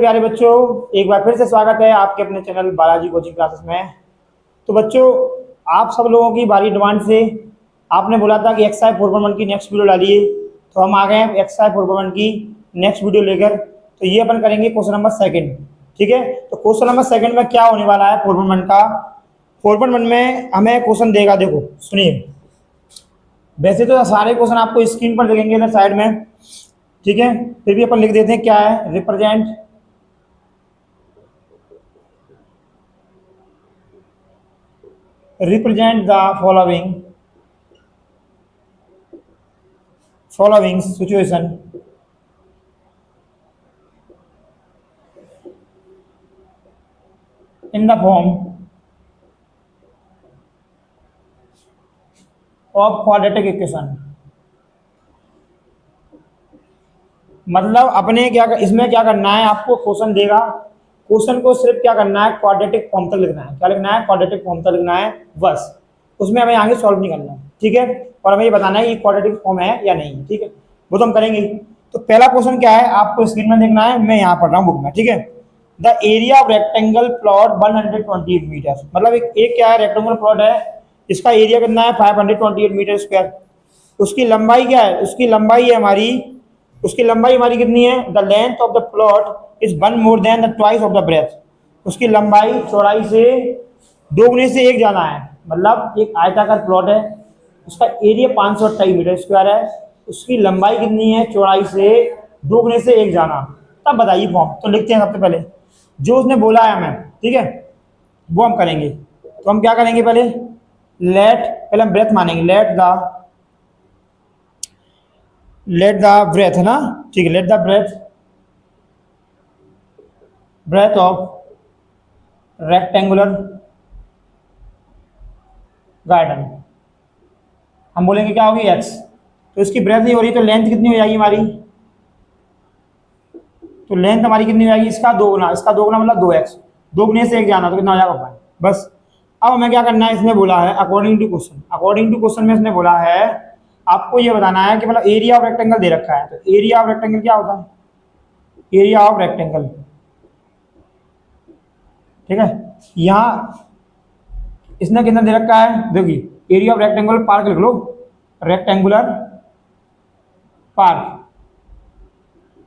प्यारे बच्चों, एक बार फिर से स्वागत है आपके अपने चैनल बालाजी कोचिंग क्लासेस में। तो बच्चों, आप सब लोगों की भारी डिमांड से आपने बोला था कि एक्सरसाइज 4.1 की नेक्स्ट वीडियो डालिए, तो हम आ गए हैं एक्सरसाइज 4.1 की नेक्स्ट वीडियो लेकर। तो ये अपन करेंगे क्वेश्चन नंबर सेकंड। ठीक है, तो क्वेश्चन नंबर सेकंड में क्या होने वाला है 4.1 का। 4.1 में हमें क्वेश्चन देगा, देखो सुनिए। वैसे तो सारे क्वेश्चन आपको स्क्रीन पर दिखेंगे इधर साइड में, ठीक है, फिर भी अपन लिख देते हैं क्या है। Represent the following situation in the form of quadratic equation। मतलब अपने क्या इसमें क्या करना है, आपको क्वेश्चन देगा, क्वेश्चन को सिर्फ क्या करना है, क्वाड्रेटिक फॉर्म तक लिखना है। क्या लिखना है? क्वाड्रेटिक फॉर्म तक लिखना है बस। उसमें हमें आगे सॉल्व नहीं करना है, ठीक है। और हमें ये बताना है कि क्वाड्रेटिक फॉर्म है या नहीं, ठीक है, वो तो हम करेंगे। तो पहला क्वेश्चन क्या है, आपको स्क्रीन में देखना है, मैं यहाँ पढ़ रहा हूँ बुक में, ठीक है। The area of rectangle plot 128 metre. मतलब एक क्या है, रेक्टेंगल प्लॉट है, इसका एरिया कितना है 528 मीटर स्क्वायर। उसकी लंबाई क्या है, उसकी लंबाई हमारी कितनी है, the length of the plot is one more than the twice of the breadth. उसकी लंबाई चौड़ाई से दो गुने से एक जाना है। मतलब एक आयताकार प्लॉट है, उसका एरिया 528 मीटर स्क्वायर है, उसकी लंबाई कितनी है, चौड़ाई से दो गुने से एक जाना। तब बताइए फॉर्म। तो लिखते हैं सबसे पहले जो उसने बोला है हमें, ठीक है, वो हम करेंगे। तो हम क्या करेंगे, पहले हम ब्रेथ मानेंगे। लेट द ब्रेथ है ना, ठीक है, let the breadth of rectangular garden, हम बोलेंगे क्या होगी, एक्स। तो इसकी ब्रेथ नहीं हो रही, तो लेंथ कितनी हो जाएगी हमारी, तो लेंथ हमारी कितनी हो जाएगी, इसका दो गुना मतलब 2x। दो गुने से एक जाना, तो कितना हो जाएगा 5 बस। अब हमें क्या करना है, इसने बोला है अकॉर्डिंग टू क्वेश्चन में इसने बोला है आपको ये बताना है कि मतलब एरिया ऑफ रेक्टेंगल दे रखा है। तो एरिया ऑफ रेक्टेंगल क्या होता है, एरिया ऑफ रेक्टेंगल, ठीक है। यहाँ इसने कितना दे रखा है, देखिए एरिया ऑफ रेक्टेंगुलर पार्क लिख लो, रेक्टेंगुलर पार्क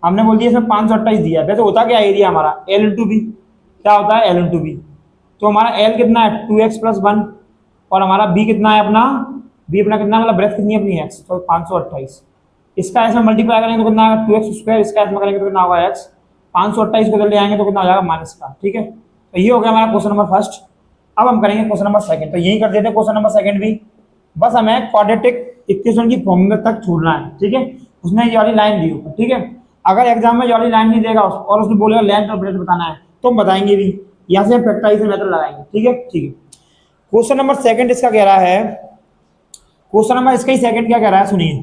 हमने बोल दिया इसमें 528 दिया है। वैसे होता क्या एरिया हमारा, एल इंटू बी। क्या होता है, एल इंटू बी। तो हमारा एल कितना है 2x+1, और हमारा बी कितना है अपना, बी अपना कितना मतलब ब्रेथ कितनी है अपनी एक्स, तो 528। इसका इसमें मल्टीप्लाई करेंगे तो कितना आएगा 2x², इसका इसमें करेंगे तो कितना होगा x। 528 को ले आएंगे तो कितना हो जाएगा माइनस का, ठीक है। तो ये हो गया हमारा क्वेश्चन नंबर फर्स्ट। अब हम करेंगे क्वेश्चन नंबर सेकंड। तो यही कर देते हैं क्वेश्चन नंबर सेकंड भी। बस हमें क्वाड्रेटिक इक्वेशन की फॉर्म में तक छोड़ना है, ठीक है। उसने ये वाली लाइन दी ऊपर, ठीक है। अगर एग्जाम में ये वाली लाइन नहीं देगा और उसने बोलेगा लेंथ और ब्रेथ बताना है, तो हम बताएंगे भी। यहाँ से हम फैक्टराइजेशन मेथड लगाएंगे, ठीक है, ठीक है। क्वेश्चन नंबर सेकंड इसका कह रहा है, क्वेश्चन नंबर इसका ही सेकंड क्या कह रहा है, सुनिए।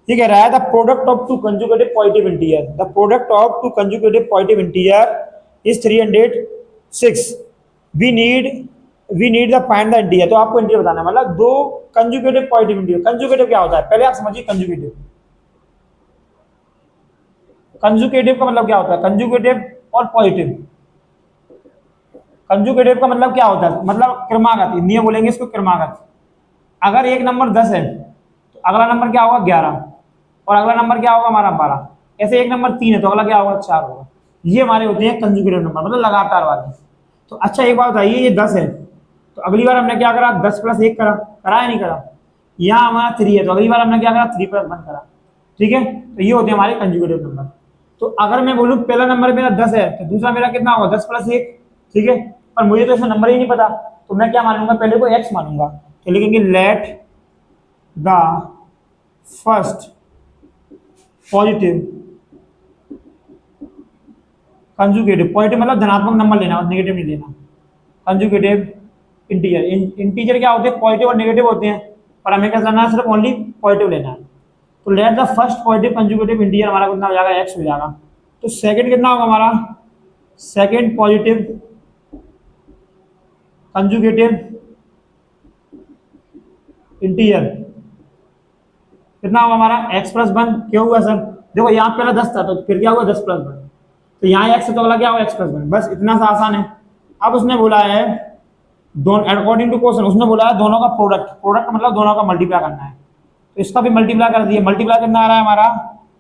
ये कह रहा है the product of two conjugative positive integer, the product of two conjugative positive integer is 306। We need the find the integer. तो आपको इंटीजर बताना है, मतलब दो कंजुगेटिव पॉजिटिव इंटीजर। कंजुगेटिव क्या होता है, पहले आप समझिए कंजुगेटिव। कंजुगेटिव का मतलब क्या होता है, कंजुगेटिव और पॉजिटिव। कंजुगेटिव का मतलब क्या होता है, मतलब क्रमागत, हिंदी में बोलेंगे इसको क्रमागत। अगर एक नंबर 10 है तो अगला नंबर क्या होगा 11, और अगला नंबर क्या होगा हमारा 12। ऐसे एक नंबर 3 है तो अगला क्या होगा 4 होगा। ये हमारे होते हैं कंजुगेटिव नंबर, मतलब लगातार वाले। तो अच्छा एक बात बताइए, ये 10 है तो अगली बार हमने क्या करा, 10+1 करा या नहीं करा। यहाँ हमारा 3 है तो अगली बार हमने क्या करा, 3+1 करा, ठीक है। तो ये होते हैं हमारे कंजुगेटिव नंबर। तो अगर मैं बोलूँ पहला नंबर मेरा 10 है तो दूसरा मेरा कितना होगा 10+1, ठीक है। पर मुझे तो इसमें नंबर ही नहीं पता, तो मैं क्या मानूंगा, पहले को x मानूंगा। तो लिखेंगे let the first positive conjugative, positive मतलब धनात्मक नंबर लेना और नेगेटिव नहीं लेना। कंजुगेटिव इंटीजर, इंटीजर क्या होते हैं, पॉजिटिव और नेगेटिव होते हैं, पर हमें क्या करना है, सिर्फ ओनली पॉजिटिव लेना है। तो let the first positive conjugative integer हमारा कितना हो जाएगा, x हो जाएगा। तो सेकंड कितना होगा हमारा, सेकंड पॉजिटिव कंजुगेटिव इंटीजर कितना होगा हमारा, x+1। क्यों हुआ सर, देखो यहाँ पहला 10 था तो फिर क्या हुआ 10+1, तो यहाँ एक्स तो अगला क्या होगा x+1, बस इतना सा आसान है। अब उसने बोला है दोनों अकॉर्डिंग टू क्वेश्चन, उसने बोला है दोनों का प्रोडक्ट, प्रोडक्ट मतलब दोनों का मल्टीप्लाई करना है। तो इसका भी मल्टीप्लाई कर दिया, मल्टीप्लाई कितना आ रहा है हमारा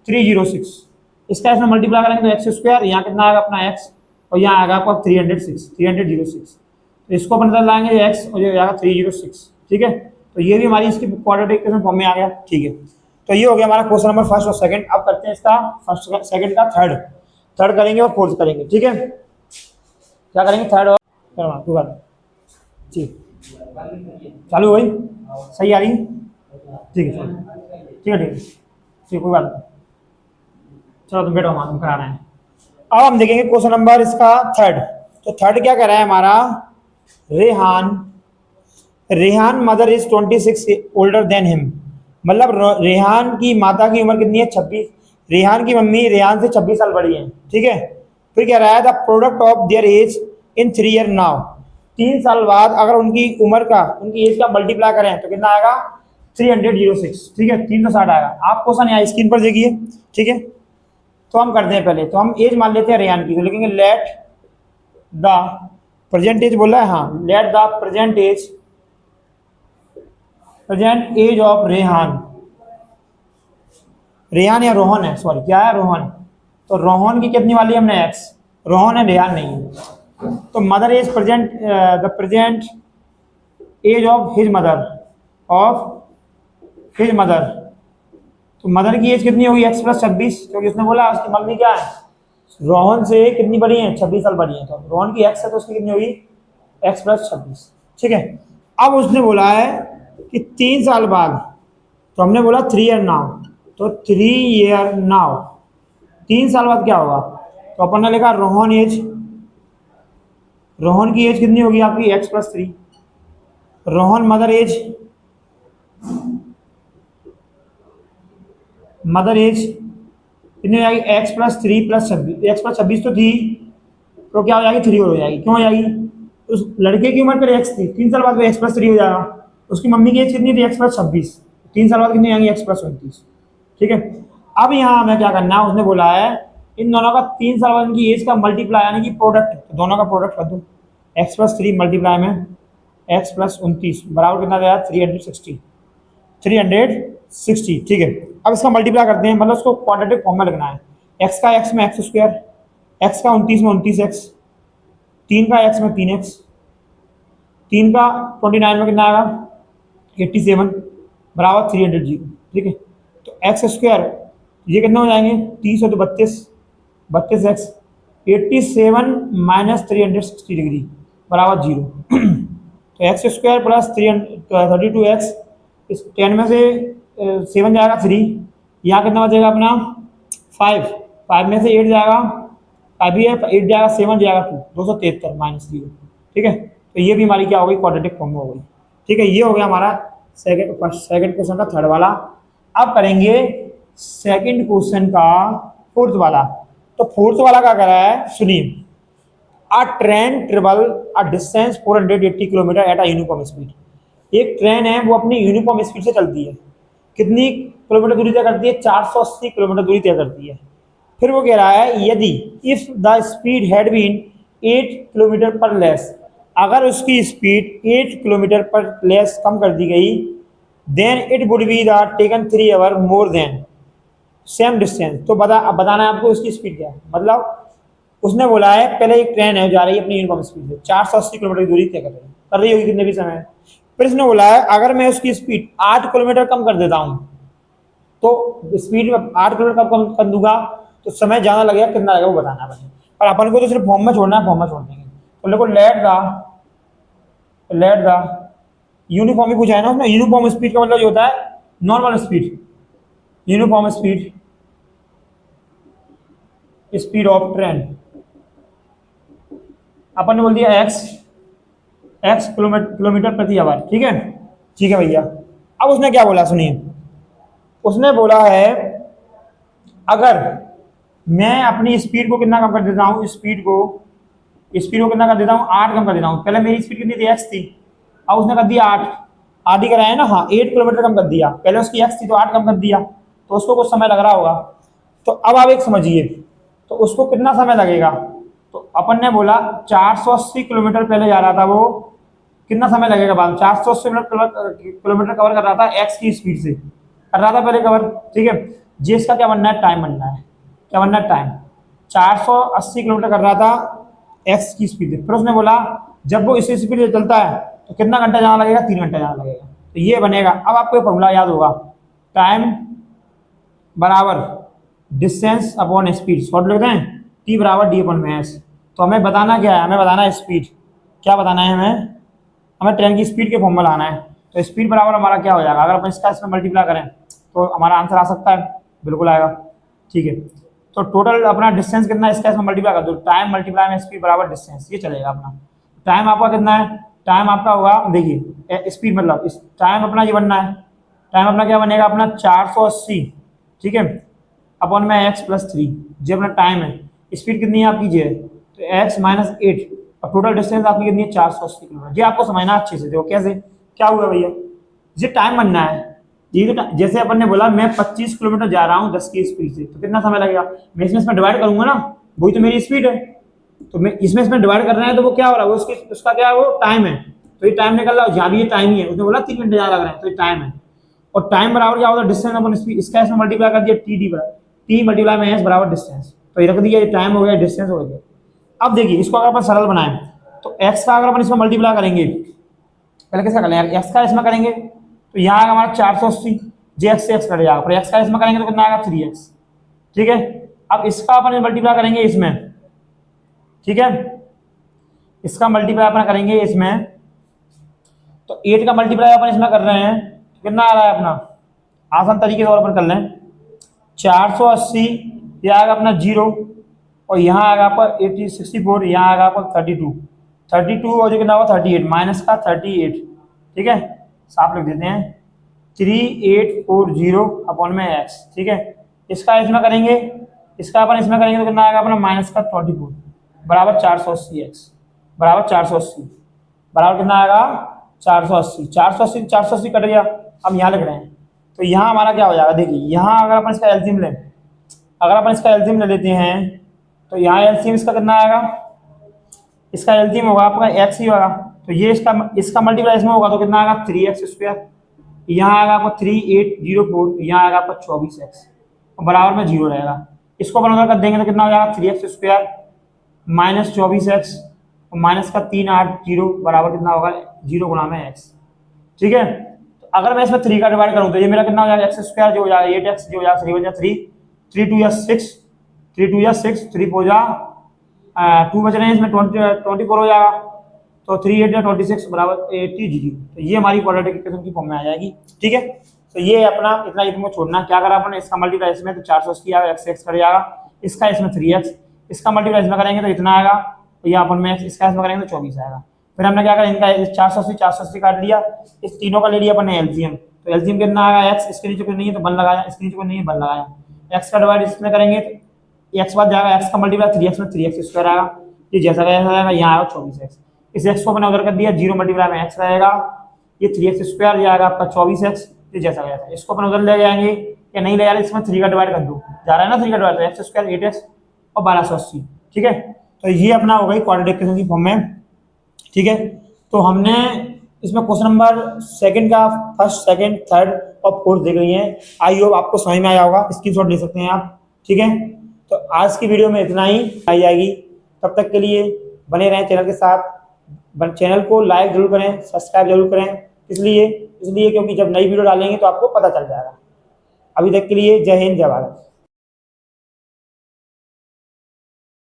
306, इसका इसमें मल्टीप्लाई करेंगे तो x², यहाँ कितना आएगा अपना x, और यहाँ आएगा आपका 306। तो इसको अपन इधर लाएंगे x और ये आएगा 306, ठीक है। तो ये भी हमारी इसकी क्वाड्रेटिक इक्वेशन फॉर्म में आ गया, ठीक है। तो ये हो गया हमारा क्वेश्चन नंबर फर्स्ट और सेकंड। अब करते हैं इसका फर्स्ट सेकंड का थर्ड करेंगे और फोर्थ करेंगे, ठीक है। क्या करेंगे, थर्ड और जी चालू हो गई, सही आ रही, ठीक है ठीक है ठीक है ठीक, कोई बात नहीं, चलो तुम बैठो, हम करा रहे हैं। अब हम देखेंगे क्वेश्चन नंबर इसका थर्ड। तो थर्ड क्या कर रहा है हमारा, Rehan mother is 26 older than him, मतलब रेहान की माता की उम्र कितनी है 26, रेहान की मम्मी रेहान से 26 साल बड़ी है, ठीक है। फिर कह रहा है the product of their age in 3 year now, 3 साल बाद अगर उनकी उम्र का, उनकी एज का मल्टीप्लाई करें तो कितना आएगा 306, ठीक है, 360 आएगा। आप क्वेश्चन यहाँ स्क्रीन पर देखिए, ठीक है। तो हम करते हैं पहले, तो हम एज मान लेते हैं रेहान की, तो लिखेंगे लेट द प्रेजेंट एज, बोला है हाँ, let the present age of Rehan या रोहन है, सॉरी क्या है रोहन, तो रोहन की कितनी वाली हमने x, रोहन है रेहान नहीं है। तो mother age present, the present age of his mother, तो मदर की एज कितनी होगी x+26, क्योंकि उसने बोला उसकी मम्मी क्या है रोहन से कितनी बड़ी है 26 साल बड़ी है, तो रोहन की x है तो उसकी कितनी होगी x+26, ठीक है। अब उसने बोला है कि 3 साल बाद, तो हमने बोला 3 ईयर नाउ, तो 3 ईयर नाउ 3 साल बाद क्या होगा, तो अपन ने लिखा रोहन की एज कितनी होगी आपकी x+3, रोहन मदर एज कितनी हो जाएगी x+3+26 तो थी, तो क्या हो जाएगी 3 और हो जाएगी, क्यों हो जाएगी, उस लड़के की उम्र पर x थी, 3 साल बाद वो x+3 हो जाएगा, उसकी मम्मी की एज कितनी थी x+26, 3 साल बाद कितनी आएंगी x+29, ठीक है। अब यहाँ हमें क्या करना है, उसने बोला है इन दोनों का 3 साल बाद की एज का मल्टीप्लाई यानी कि प्रोडक्ट, तो दोनों का प्रोडक्ट कर दो, x+3 मल्टीप्लाई में x+29 बराबर कितना गया 360, ठीक है। अब इसका मल्टीप्लाई करते हैं, मतलब उसको क्वाड्रेटिक फॉर्म में लिखना है, x का x में x², x का 29 में 29x, 3 का x में 3x, 3 का 29 में कितना आएगा 87 बराबर 300, ठीक है। तो x² ये कितना हो जाएंगे 30 और 32x, 87 माइनस 360 डिग्री बराबर 0। तो x² प्लस 32x, इस 10 में से 7 जाएगा 3, यहाँ कितना बचेगा अपना 5 में से 8 जाएगा, 5 भी है 8 जाएगा, 7 जाएगा 273 माइनस 0, ठीक है। तो ये भी हमारी क्या हो गई क्वाड्रेटिक फॉर्म में हो गई, ठीक है। ये हो गया हमारा सेकंड क्वेश्चन का थर्ड वाला। अब करेंगे सेकंड क्वेश्चन का फोर्थ वाला। तो फोर्थ वाला क्या कर रहा है सुनिए, अ train travel a distance 480 kilometre at a uniform speed, एक ट्रेन है वो अपनी यूनिफॉर्म स्पीड से चलती है, कितनी किलोमीटर दूरी तय करती है 480 किलोमीटर दूरी तय करती है। फिर वो कह रहा है यदि if the speed had been 8 kilometre per less, अगर उसकी स्पीड 8 किलोमीटर पर लेस कम कर दी गई, then it would be the taken 3 hour more than same distance. तो बताना है आपको उसकी स्पीड क्या है, मतलब उसने बोला है पहले एक ट्रेन है जा रही है अपनी यूनिफॉर्म स्पीड से 480 किलोमीटर की दूरी तय कर रही होगी कितने भी समय। फिर इसने बोला है अगर मैं उसकी स्पीड 8 किलोमीटर कम कर देता हूँ, तो स्पीड 8 किलोमीटर कम कर दूंगा तो समय ज़्यादा लगेगा, कितना लगेगा वो बताना है। पर अपन को तो सिर्फ फॉर्म में छोड़ना है, फॉर्म में छोड़ देंगे। तो देखो लेट द यूनिफॉर्म ही पूछा है ना उसने, यूनिफॉर्म स्पीड का मतलब जो होता है normal speed, uniform speed of train अपन ने बोल दिया x किलोमीटर प्रति आवर, ठीक है भैया। अब उसने क्या बोला सुनिए, उसने बोला है अगर मैं अपनी स्पीड को कितना कम कर देता हूँ, स्पीड को कितना कर देता हूँ 8 कम कर देता हूँ। पहले मेरी स्पीड कितनी थी x थी, अब उसने कर दिया 8 ही कराया ना, हाँ 8 किलोमीटर कम कर दिया, पहले उसकी x थी तो 8 कम कर दिया, तो उसको कुछ समय लग रहा होगा। तो अब आप एक समझिए, तो उसको कितना समय लगेगा, तो अपन ने बोला 480 किलोमीटर पहले जा रहा था वो, कितना समय लगेगा बाद में, 480 किलोमीटर कवर कर रहा था एक्स की स्पीड से, कर रहा था पहले कवर, ठीक है। जी इसका क्या बनना है, टाइम बनना है, क्या बनना है, टाइम। 480 किलोमीटर कर रहा था एक्स की स्पीड से, फिर उसने बोला जब वो इसी स्पीड से चलता है तो कितना घंटा जाना लगेगा, 3 घंटा जाना लगेगा। तो ये बनेगा, अब आपको ये फॉर्मूला याद होगा, टाइम बराबर डिस्टेंस अपॉन स्पीड, शॉर्ट लिखते हैं, टी बराबर डी अपॉन मैस। तो हमें बताना क्या है, हमें बताना है स्पीड, क्या बताना है हमें ट्रेन की स्पीड के फॉर्म में लाना है। तो स्पीड बराबर हमारा क्या हो जाएगा, अगर अपन इसका इसमें मल्टीप्लाई करें तो हमारा आंसर आ सकता है, बिल्कुल आएगा, ठीक है। तो टोटल अपना डिस्टेंस कितना है, इसका इसमें मल्टीप्लाई कर दो, टाइम मल्टीप्लाई में स्पीड बराबर डिस्टेंस, ये चलेगा अपना। टाइम आपका कितना है, टाइम आपका होगा, देखिए स्पीड मतलब इस टाइम अपना ये बनना है, टाइम अपना क्या बनेगा अपना 480, ठीक है, अपॉन में एक्स प्लस 3, जो अपना टाइम है। स्पीड कितनी है आपकी जे, तो एक्स माइनस 8, और टोटल डिस्टेंस आपकी कितनी है 480 किलोमीटर। ये आपको समझना अच्छे से, देखो कैसे क्या हुआ भैया, ये टाइम बनना है। ये तो जैसे अपन ने बोला मैं 25 किलोमीटर जा रहा हूँ 10 की स्पीड से, तो कितना समय लगेगा, मैं इसमें डिवाइड करूंगा ना, वही तो मेरी स्पीड है, तो मैं इसमें डिवाइड कर रहे हैं तो वो क्या हो रहा है, वो उसका क्या है, वो टाइम है। तो ये टाइम निकल रहा है, जहाँ भी ये टाइम ही है, उसने बोला 3 घंटे ज़्यादा लग रहे हैं, तो ये टाइम है। और टाइम बराबर क्या होता है, डिस्टेंस अपॉन स्पीड, इसका इसमें मल्टीप्लाई कर दिया, टी डी बराबर टी मल्टीप्लाई में एस बराबर डिस्टेंस, तो ये रख दिया, ये टाइम हो गया, डिस्टेंस हो गया। अब देखिए इसको अगर अपन सरल बनाएं तो एक्स का अगर अपन इसमें मल्टीप्लाई करेंगे, पहले किसका करेंगे, एक्स का इसमें करेंगे तो यहाँ आएगा हमारा 480, जे एक्स से एक्स कट जाएगा, पर एक्स का इसमें करेंगे तो कितना आएगा 3x, ठीक है। अब इसका अपन मल्टीप्लाई करेंगे इसमें, ठीक है, इसका मल्टीप्लाई अपन करेंगे इसमें, तो 8 का मल्टीप्लाई अपन इसमें कर रहे हैं, कितना आ रहा है अपना, आसान तरीके से और अपन कर लें, 480 ये आएगा अपना 0, और यहाँ आएगा आपका 64, यहाँ आएगा आपका 32 और जो कितना होगा 38, माइनस का 38, ठीक है, साफ लिख देते हैं 3840 अपॉन में एक्स, ठीक है। इसका इसमें करेंगे, इसका अपन इसमें करेंगे तो कितना आएगा अपना माइनस का 24 बराबर 480 एक्स बराबर 480 बराबर कितना आएगा 480 कट गया। अब यहाँ लिख रहे हैं तो यहाँ हमारा क्या हो जाएगा, देखिए यहाँ अगर अपन इसका एलसीएम लें, अगर अपन इसका एलसीएम ले लेते हैं तो यहाँ एलसीएम इसका कितना आएगा, इसका एलसीएम होगा आपका एक्स ही होगा, तो ये इसका मल्टीप्लाई इसमें होगा तो कितना आएगा 3x², यहाँ आएगा आपका 3804, यहाँ आएगा आपका 24x, बराबर में 0 रहेगा। इसको अपन उधर कर देंगे तो कितना हो जाएगा 3x² माइनस 24x और माइनस का 380 बराबर कितना होगा 0 गुणा में x, ठीक है। तो अगर मैं इसमें 3 का डिवाइड करूँ तो ये मेरा कितना हो जाएगा x² जो हो जाएगा 8x जो हो जाएगा 3 बचा 3 3 2 या 6 3 2 या 6 3 4 जा 2 बच रहे हैं, इसमें 24 हो जाएगा, तो 3 8 या 26 बराबर 80, तो ये हमारी क्वाड्रेटिक इक्वेशन की फॉर्म में आ जाएगी, ठीक है। तो ये अपना इतना ही तुमको छोड़ना, क्या करा अपन इसका मल्टीप्लाई इसमें तो 480 आएगा, x कर जाएगा, इसका इसमें 3x, इसका मल्टीप्लाई इसमें करेंगे तो इतना आएगा, तो ये अपन में इसका इसमें करेंगे तो 24 आएगा। फिर हमने क्या करा, इनका 480 काट लिया, इस तीनों का ले लिया अपन ने एलसीएम, तो एलसीएम कितना आएगा x, इसके नीचे कोई नहीं है तो 1 लगाया, इसके नीचे कोई नहीं है 1 लगाया, x का डिवाइड इसमें करेंगे तो x बाद जाएगा, x का मल्टीप्लाई 3x में 3x² आएगा, ये जैसा आएगा यहाँ आएगा 24x, इस x को मैंने उधर कर दिया, 0 मल्टीप्लाई में x रहेगा, ये 3x² ये आएगा आपका 24x, ये जैसा गया था। इसको अपन उधर ले जाएंगे या नहीं ले जा रहे, इसमें 3 का डिवाइड कर दो, जा रहा है ना 3 का डिवाइड, x² 8x और 1280, ठीक है। तो ये अपना हो गई क्वाड्रेटिक इक्वेशन की फॉर्म में, ठीक है। तो हमने इसमें क्वेश्चन नंबर सेकंड का फर्स्ट सेकंड थर्ड और फोर्थ देख रही हैं, आई होप आपको समझ में आया होगा, स्क्रीनशॉट ले सकते हैं आप, ठीक है। तो आज की वीडियो में इतना ही आई जाएगी, तब तक के लिए बने रहें चैनल के साथ, चैनल को लाइक जरूर करें, सब्सक्राइब जरूर करें, इसलिए क्योंकि जब नई वीडियो डालेंगे तो आपको पता चल जाएगा। अभी तक के लिए जय हिंद जय भारत।